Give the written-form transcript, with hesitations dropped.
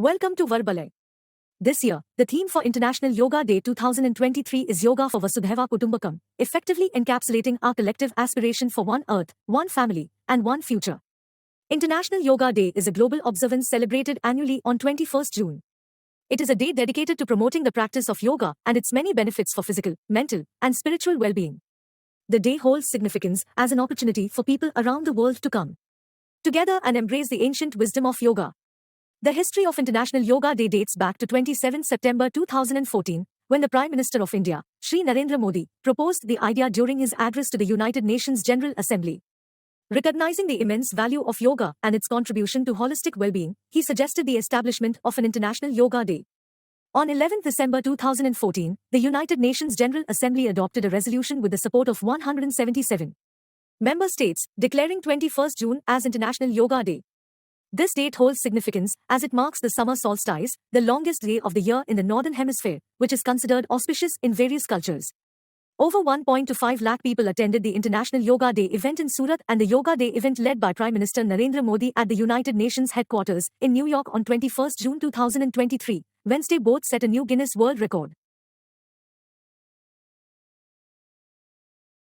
Welcome to Verbalay. This year, the theme for International Yoga Day 2023 is Yoga for Vasudhaiva Kutumbakam, effectively encapsulating our collective aspiration for one earth, one family, and one future. International Yoga Day is a global observance celebrated annually on 21st June. It is a day dedicated to promoting the practice of yoga and its many benefits for physical, mental, and spiritual well-being. The day holds significance as an opportunity for people around the world to come together and embrace the ancient wisdom of yoga. The history of International Yoga Day dates back to 27 September 2014, when the Prime Minister of India, Shri Narendra Modi, proposed the idea during his address to the United Nations General Assembly. Recognizing the immense value of yoga and its contribution to holistic well-being, he suggested the establishment of an International Yoga Day. On 11 December 2014, the United Nations General Assembly adopted a resolution with the support of 177 member states, declaring 21st June as International Yoga Day. This date holds significance as it marks the summer solstice, the longest day of the year in the Northern Hemisphere, which is considered auspicious in various cultures. Over 1.25 lakh people attended the International Yoga Day event in Surat and the Yoga Day event led by Prime Minister Narendra Modi at the United Nations headquarters in New York on 21 June 2023. Wednesday both set a new Guinness World Record.